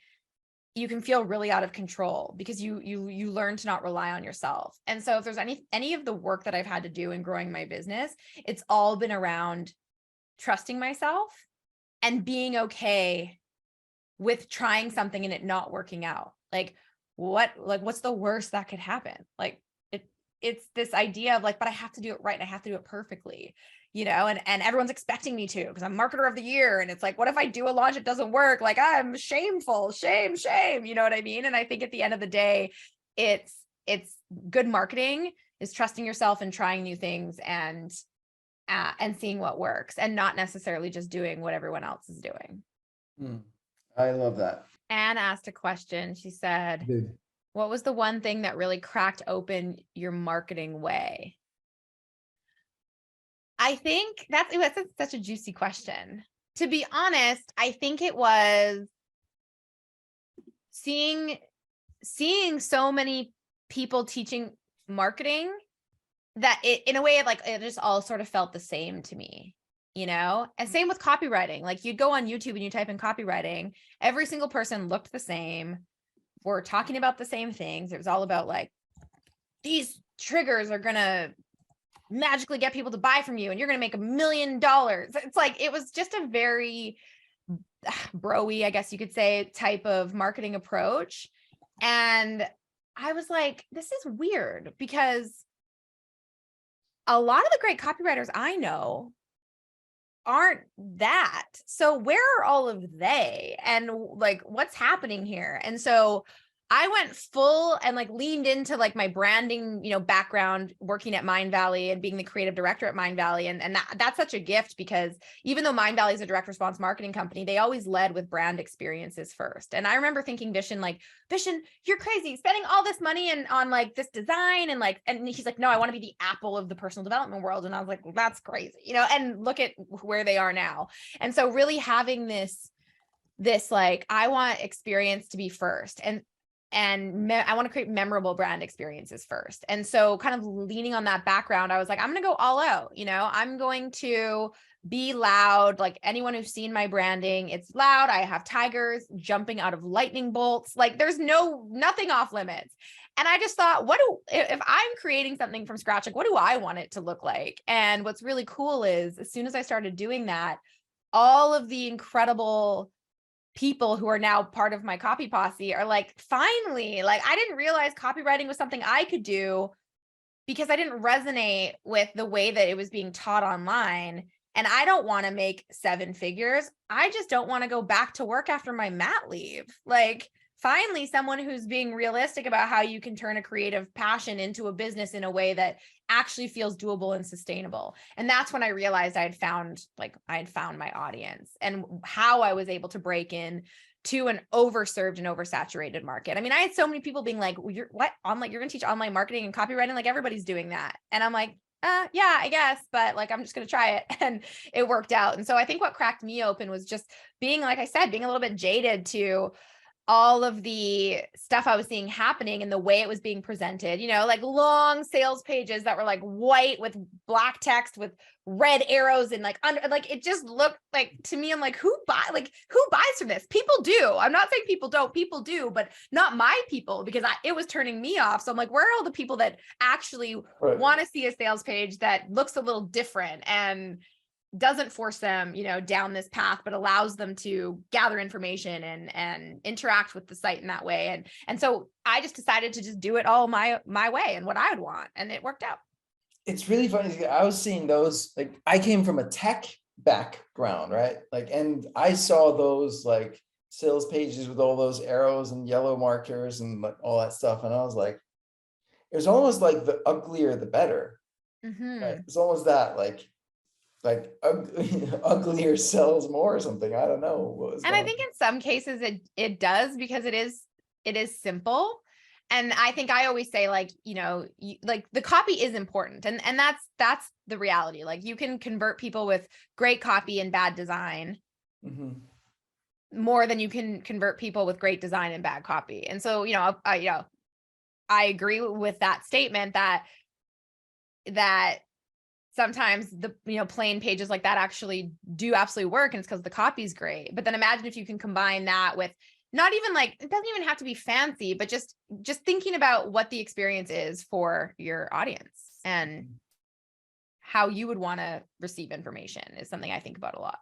you can feel really out of control, because you learn to not rely on yourself. And so if there's any of the work that I've had to do in growing my business, it's all been around trusting myself and being okay with trying something and it not working out. What's the worst that could happen? Like it's this idea of like, but I have to do it right. And I have to do it perfectly, and everyone's expecting me to, because I'm marketer of the year. And it's like, what if I do a launch, it doesn't work? Like, I'm shameful, shame, you know what I mean? And I think at the end of the day, it's good marketing is trusting yourself and trying new things and seeing what works, and not necessarily just doing what everyone else is doing. I love that. Anne asked a question. She said, what was the one thing that really cracked open your marketing way? I think that's such a juicy question. To be honest, I think it was seeing so many people teaching marketing that in a way, it just all sort of felt the same to me, and same with copywriting. Like, you'd go on YouTube and you type in copywriting, every single person looked the same. We're talking about the same things. It was all about like, these triggers are going to magically get people to buy from you and you're going to make $1 million. It's like, it was just a very bro-y, I guess you could say, type of marketing approach. And I was like, this is weird, because a lot of the great copywriters I know aren't that. So where are all of they? And like, what's happening here? And so I went full and like leaned into like my branding, background, working at Mindvalley and being the creative director at Mindvalley. And that's such a gift, because even though Mindvalley is a direct response marketing company, they always led with brand experiences first. And I remember thinking, Vishen, you're crazy spending all this money on like this design. And he's like, no, I want to be the Apple of the personal development world. And I was like, well, that's crazy, and look at where they are now. And so really having this like, I want experience to be first. And I want to create memorable brand experiences first. And so kind of leaning on that background, I was like, I'm going to go all out, I'm going to be loud. Like, anyone who's seen my branding, it's loud. I have tigers jumping out of lightning bolts. Like, there's nothing off limits. And I just thought, if I'm creating something from scratch, like, what do I want it to look like? And what's really cool is, as soon as I started doing that, all of the incredible people who are now part of my copy posse are like, finally, like, I didn't realize copywriting was something I could do, because I didn't resonate with the way that it was being taught online. And I don't want to make 7 figures. I just don't want to go back to work after my mat leave. Like, finally someone who's being realistic about how you can turn a creative passion into a business in a way that actually feels doable and sustainable. And that's when I realized I had found my audience and how I was able to break in to an overserved and oversaturated market. I mean, I had so many people being like, well, you're going to teach online marketing and copywriting? Like everybody's doing that. And I'm like, yeah, I guess, but like, I'm just going to try it. And it worked out. And so I think what cracked me open was just being, like I said, being a little bit jaded to all of the stuff I was seeing happening and the way it was being presented, like long sales pages that were like white with black text with red arrows and like under, like it just looked like, to me, I'm like, who buys from this? People do. I'm not saying people don't, people do, but not my people, because it was turning me off. So I'm like, where are all the people that actually want to see a sales page that looks a little different and doesn't force them, down this path, but allows them to gather information and interact with the site in that way. And so I just decided to just do it all my way and what I would want. And it worked out. It's really funny. I was seeing those, like, I came from a tech background, right? Like, and I saw those like sales pages with all those arrows and yellow markers and like all that stuff. And I was like, it was almost like the uglier, the better. Mm-hmm. Right? It's almost that like uglier sells more or something. I don't know. And I think in some cases it does, because it is simple. And I think I always say, like, like the copy is important. And that's the reality. Like you can convert people with great copy and bad design more than you can convert people with great design and bad copy. And so, I agree with that statement that sometimes the plain pages like that actually do absolutely work, and it's because the copy's great. But then imagine if you can combine that with not even like, it doesn't even have to be fancy, but just thinking about what the experience is for your audience and how you would want to receive information is something I think about a lot.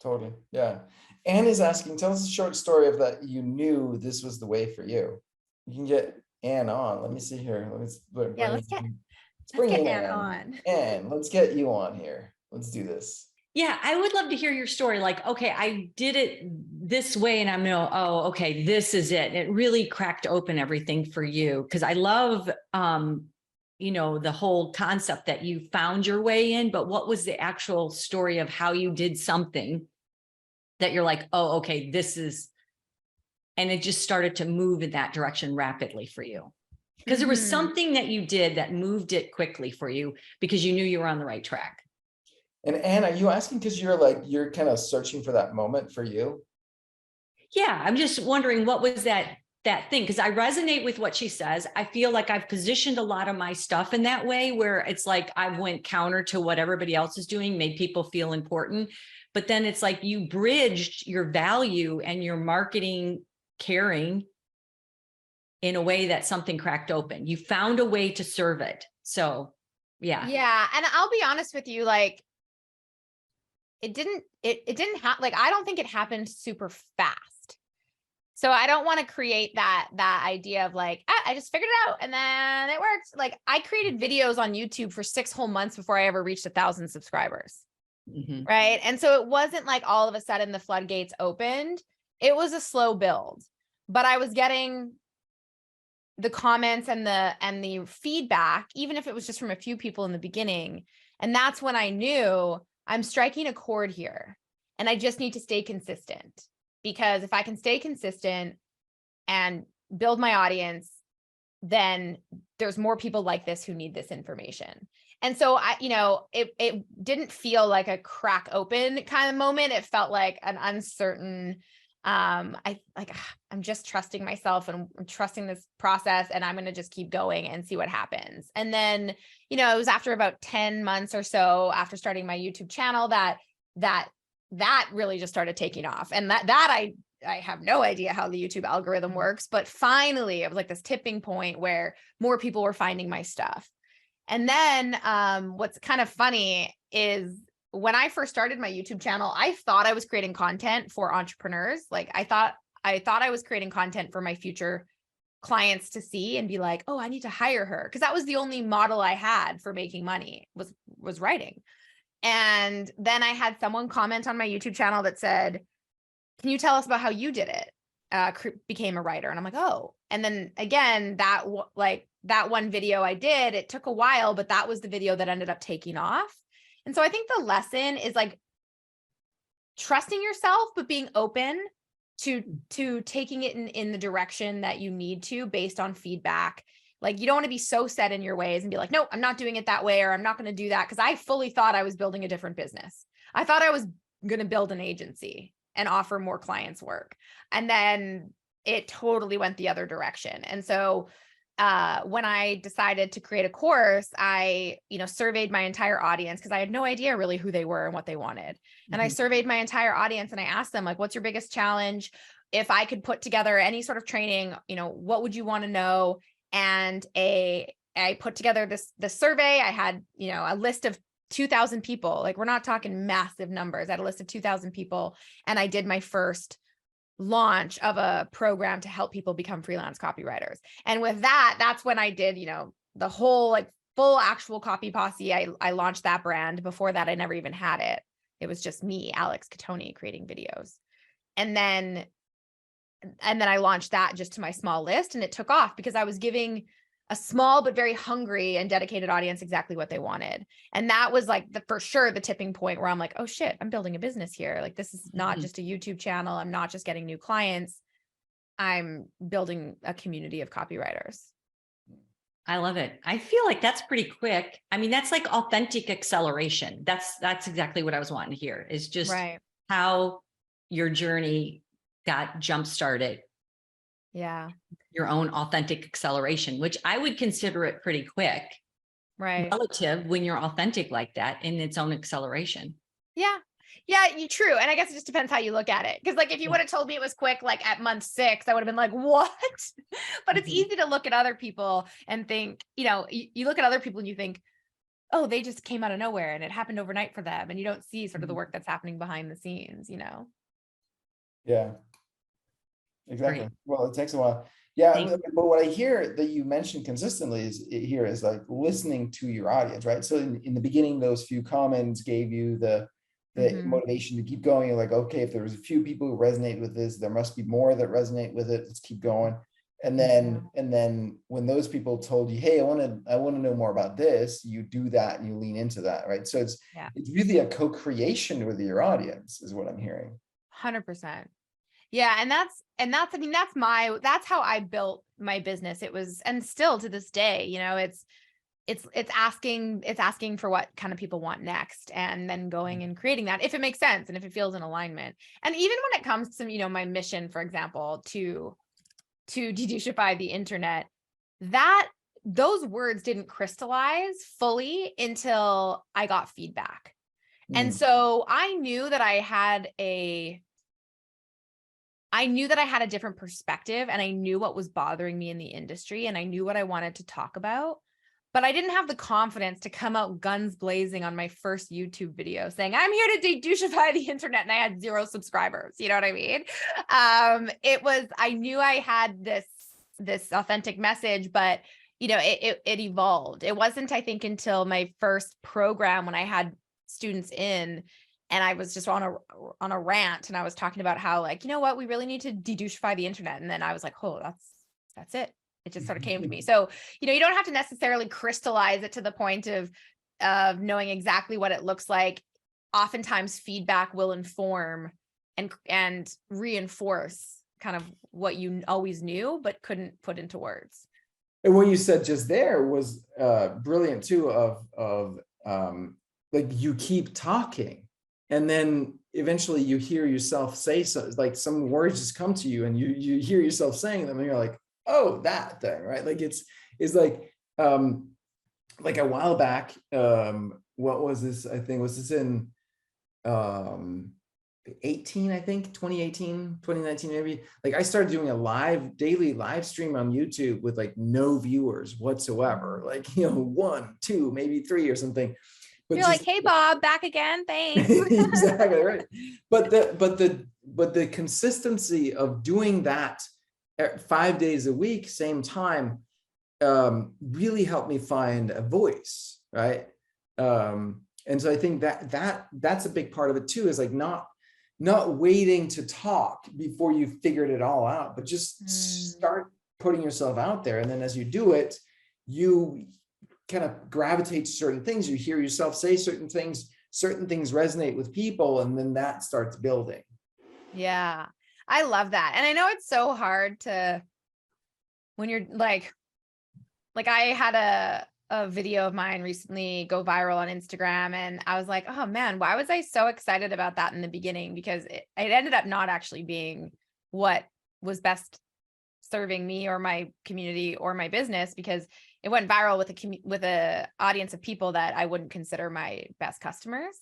Totally. Yeah. Anne is asking, tell us a short story of that you knew this was the way for you. You can get Anne on. Let me see here. Let's get Anne on. Anne, let's get you on here. Let's do this. Yeah, I would love to hear your story. Like, okay, I did it this way and I'm okay, this is it. It really cracked open everything for you. Cause I love, the whole concept that you found your way in, but what was the actual story of how you did something that you're like, oh, okay, this is, and it just started to move in that direction rapidly for you. Because there was something that you did that moved it quickly for you because you knew you were on the right track. And Anne, are you asking because you're kind of searching for that moment for you? Yeah, I'm just wondering what was that thing, because I resonate with what she says. I feel like I've positioned a lot of my stuff in that way where it's like I went counter to what everybody else is doing, made people feel important. But then it's like you bridged your value and your marketing caring in a way that something cracked open. You found a way to serve it. So yeah. Yeah. And I'll be honest with you, like, it didn't happen. Like, I don't think it happened super fast. So I don't want to create that idea of like, I just figured it out and then it worked. Like I created videos on YouTube for 6 whole months before I ever reached 1,000 subscribers. Right. And so it wasn't like all of a sudden the floodgates opened. It was a slow build, but I was getting the comments and the feedback, even if it was just from a few people in the beginning. And that's when I knew I'm striking a chord here and I just need to stay consistent, because if I can stay consistent and build my audience, then there's more people like this who need this information. And so it didn't feel like a crack open kind of moment. It felt like an uncertain, I'm just trusting myself and I'm trusting this process, and I'm going to just keep going and see what happens. And then, it was after about 10 months or so after starting my YouTube channel that really just started taking off. And I have no idea how the YouTube algorithm works, but finally it was like this tipping point where more people were finding my stuff. And then what's kind of funny is when I first started my YouTube channel, I thought I was creating content for entrepreneurs. Like I thought I was creating content for my future clients to see and be like, oh, I need to hire her. Because that was the only model I had for making money was writing. And then I had someone comment on my YouTube channel that said, can you tell us about how you did it? became a writer. And I'm like, oh, and then again, that one video I did, it took a while, but that was the video that ended up taking off. And so I think the lesson is like trusting yourself, but being open to taking it in the direction that you need to based on feedback. Like, you don't want to be so set in your ways and be like, no, I'm not doing it that way, or I'm not going to do that. Cause I fully thought I was building a different business. I thought I was going to build an agency and offer more clients work. And then it totally went the other direction. And so when I decided to create a course, I, surveyed my entire audience because I had no idea really who they were and what they wanted. And I surveyed my entire audience and I asked them, like, what's your biggest challenge? If I could put together any sort of training, what would you want to know? And I put together this survey. I had, a list of 2,000 people. Like, we're not talking massive numbers. I had a list of 2,000 people. And I did my first launch of a program to help people become freelance copywriters. And with that, that's when I did, the whole like full actual copy posse. I launched that brand. Before that, I never even had it. It was just me, Alex Cattoni, creating videos. And then I launched that just to my small list, and it took off because I was giving a small but very hungry and dedicated audience exactly what they wanted. And that was like for sure the tipping point where I'm like, oh shit, I'm building a business here. Like, this is not just a YouTube channel. I'm not just getting new clients. I'm building a community of copywriters. I love it. I feel like that's pretty quick. I mean, that's like authentic acceleration. That's exactly what I was wanting to hear, is just how your journey got jump-started. Yeah. Your own authentic acceleration, which I would consider it pretty quick. Right. Relative when you're authentic like that in its own acceleration. Yeah. Yeah, true. And I guess it just depends how you look at it. Cause like, if you would have told me it was quick, like at month 6, I would have been like, what? But it's easy to look at other people and think, you look at other people and you think, oh, they just came out of nowhere and it happened overnight for them. And you don't see sort of the work that's happening behind the scenes, Yeah, exactly. Great. Well, it takes a while. Yeah, Thank but what I hear that you mentioned consistently is like listening to your audience, right? So in the beginning, those few comments gave you the motivation to keep going. You're like, okay, if there was a few people who resonate with this, there must be more that resonate with it. Let's keep going. And then when those people told you, hey, I want to know more about this, you do that and you lean into that, right? So it's really a co-creation with your audience, is what I'm hearing. 100%. Yeah. And that's how I built my business. It was, and still to this day, it's asking for what kind of people want next, and then going and creating that if it makes sense and if it feels in alignment. And even when it comes to, my mission, for example, to dedouchify the internet, those words didn't crystallize fully until I got feedback. And so I knew that I had a different perspective, and I knew what was bothering me in the industry, and I knew what I wanted to talk about, but I didn't have the confidence to come out guns blazing on my first YouTube video saying, I'm here to dedouchify the internet, and I had 0 subscribers. You know what I mean? I knew I had this authentic message, but it evolved. It wasn't, I think, until my first program when I had students in, and I was just on a rant, and I was talking about how, like, what, we really need to dedouchify the internet. And then I was like, oh, that's it. It just sort of came to me. So, you don't have to necessarily crystallize it to the point of knowing exactly what it looks like. Oftentimes feedback will inform and reinforce kind of what you always knew, but couldn't put into words. And what you said just there was brilliant too, of like, you keep talking, and then eventually you hear yourself say, so like some words just come to you, and you hear yourself saying them, and you're like, oh, that thing, right? Like it's like a while back, what was this? I think, was this in 18, I think 2018, 2019, maybe. Like, I started doing a daily live stream on YouTube with like no viewers whatsoever, like 1, 2, maybe 3 or something. But you're like, hey Bob, back again, thanks. Exactly, right. But the consistency of doing that 5 days a week, same time, really helped me find a voice, right? And so I think that's a big part of it too, is like, not not waiting to talk before you figured it all out, but just start putting yourself out there. And then as you do it, you kind of gravitate to certain things. You hear yourself say certain things resonate with people, and then that starts building. Yeah, I love that. And I know it's so hard to, when you're like I had a video of mine recently go viral on Instagram, and I was like, oh man, why was I so excited about that in the beginning? Because it ended up not actually being what was best serving me or my community or my business, because it went viral with a audience of people that I wouldn't consider my best customers.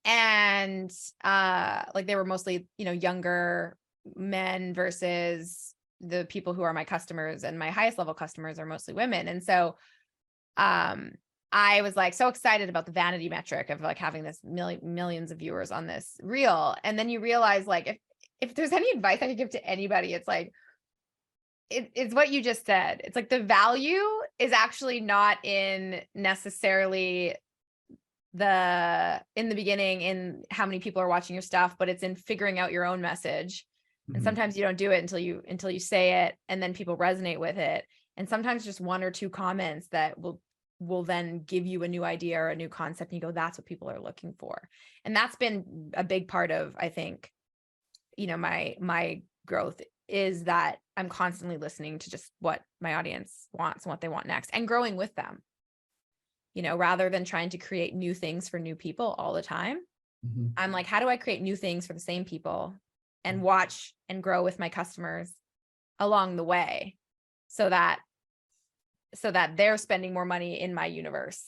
And like they were mostly, younger men versus the people who are my customers, and my highest level customers are mostly women. And so I was like so excited about the vanity metric of like having this millions of viewers on this reel. And then you realize, like, if there's any advice I could give to anybody, it's like, it's what you just said. It's like the value is actually not in necessarily in the beginning in how many people are watching your stuff, but it's in figuring out your own message. And sometimes you don't do it until you say it, and then people resonate with it. And sometimes just one or two comments that will then give you a new idea or a new concept, and you go, that's what people are looking for. And that's been a big part of, I think, my growth, is that I'm constantly listening to just what my audience wants and what they want next, and growing with them, rather than trying to create new things for new people all the time. I'm like, how do I create new things for the same people and watch and grow with my customers along the way, so that they're spending more money in my universe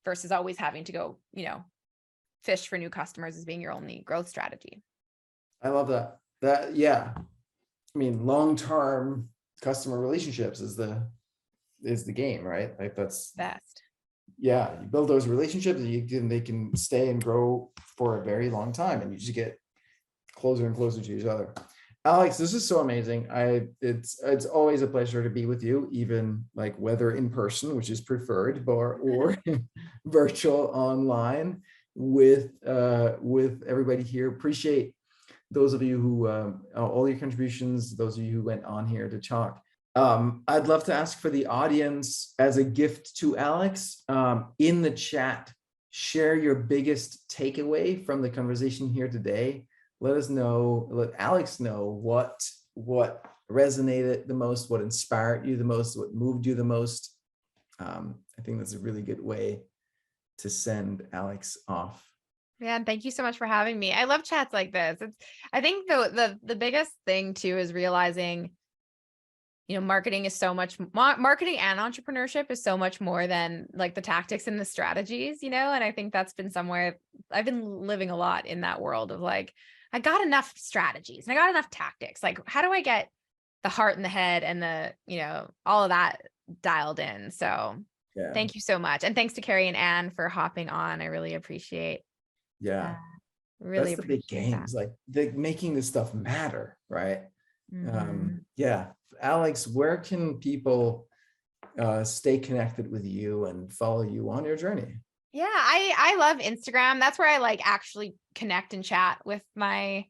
versus always having to go, fish for new customers as being your only growth strategy. I love that. Yeah. I mean, long-term customer relationships is the game, right? Like that's best. Yeah. You build those relationships, and they can stay and grow for a very long time, and you just get closer and closer to each other. Alex, this is so amazing. It's always a pleasure to be with you, even like whether in person, which is preferred, or virtual online with everybody here. Appreciate those of you who all your contributions, those of you who went on here to talk. I'd love to ask for the audience, as a gift to Alex, in the chat, share your biggest takeaway from the conversation here today. Let us know, let Alex know what resonated the most, what inspired you the most, what moved you the most. I think that's a really good way to send Alex off. Yeah, and thank you so much for having me. I love chats like this. I think the biggest thing too is realizing, marketing is so much, marketing and entrepreneurship is so much more than like the tactics and the strategies, and I think that's been somewhere I've been living a lot in that world of like, I got enough strategies and I got enough tactics. Like, how do I get the heart and the head and the, all of that dialed in? So yeah. Thank you so much. And thanks to Carrie and Anne for hopping on. I really appreciate. Yeah. Really that's the big games, that. Like making this stuff matter. Right. Yeah. Alex, where can people stay connected with you and follow you on your journey? Yeah, I love Instagram. That's where I like actually connect and chat with my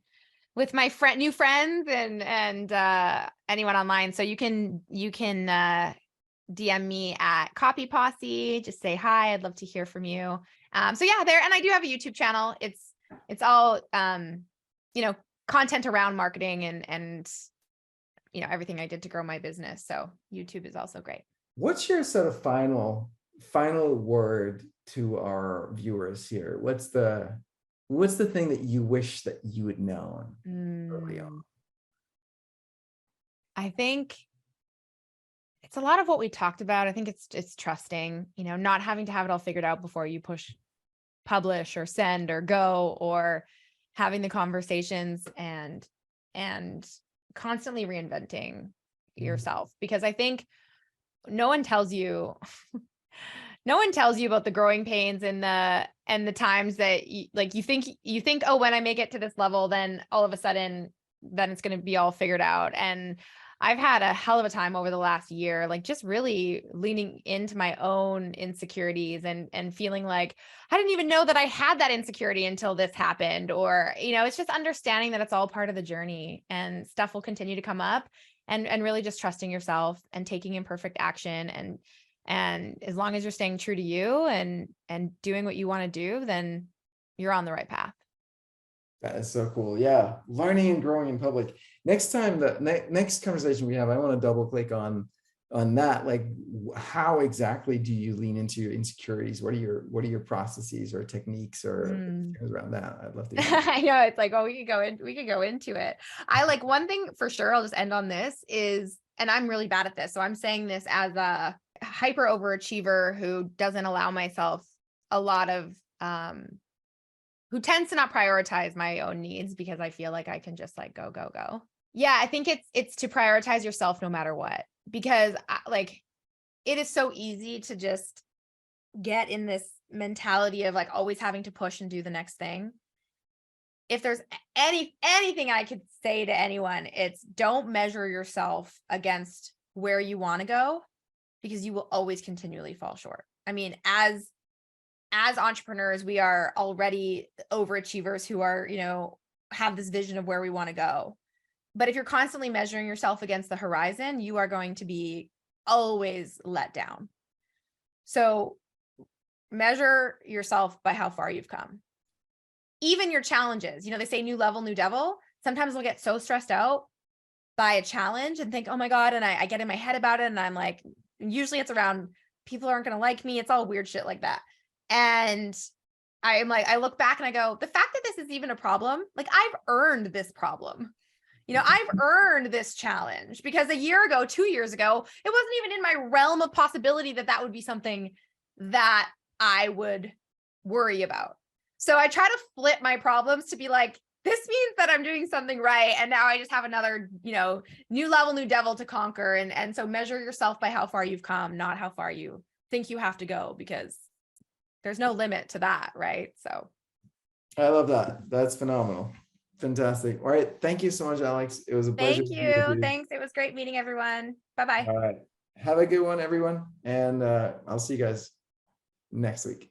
new friends and anyone online. So you can DM me at Copy Posse. Just say hi. I'd love to hear from you. So yeah, there. And I do have a YouTube channel. It's all content around marketing and everything I did to grow my business. So YouTube is also great. What's your sort of final word to our viewers here? What's the thing that you wish that you had known early on? I think it's a lot of what we talked about. I think it's trusting, not having to have it all figured out before you publish or send or go, or having the conversations and constantly reinventing yourself. Because I think no one tells you about the growing pains and the times that you think, oh, when I make it to this level, then all of a sudden, then it's going to be all figured out. And I've had a hell of a time over the last year, like just really leaning into my own insecurities and feeling like I didn't even know that I had that insecurity until this happened. Or, it's just understanding that it's all part of the journey and stuff will continue to come up, and really just trusting yourself and taking imperfect action. And as long as you're staying true to you and doing what you want to do, then you're on the right path. That is so cool. Yeah. Learning and growing in public. Next time, the next conversation we have, I want to double click on that. Like, how exactly do you lean into your insecurities? What are your processes or techniques or things around that? I'd love to hear. I know, it's like, oh, we could go into it. I like one thing for sure, I'll just end on this is, and I'm really bad at this, so I'm saying this as a hyper overachiever who doesn't allow myself a lot of who tends to not prioritize my own needs because I feel like I can just like go. Yeah, I think it's to prioritize yourself no matter what, because like it is so easy to just get in this mentality of like always having to push and do the next thing. If there's anything I could say to anyone, it's don't measure yourself against where you want to go, because you will always continually fall short. I mean, as entrepreneurs, we are already overachievers who are, have this vision of where we want to go. But if you're constantly measuring yourself against the horizon, you are going to be always let down. So measure yourself by how far you've come. Even your challenges, they say new level, new devil. Sometimes we'll get so stressed out by a challenge and think, oh my God, and I get in my head about it. And I'm like, usually it's around people aren't going to like me. It's all weird shit like that. And I'm like, I look back and I go, the fact that this is even a problem, like I've earned this problem. I've earned this challenge, because a year ago, 2 years ago, it wasn't even in my realm of possibility that would be something that I would worry about. So I try to flip my problems to be like, this means that I'm doing something right. And now I just have another, new level, new devil to conquer. And so measure yourself by how far you've come, not how far you think you have to go, because there's no limit to that, right? So I love that. That's phenomenal. Fantastic. All right. Thank you so much, Alex. It was a pleasure. Thank you. Thanks. It was great meeting everyone. Bye-bye. All right. Have a good one, everyone. And I'll see you guys next week.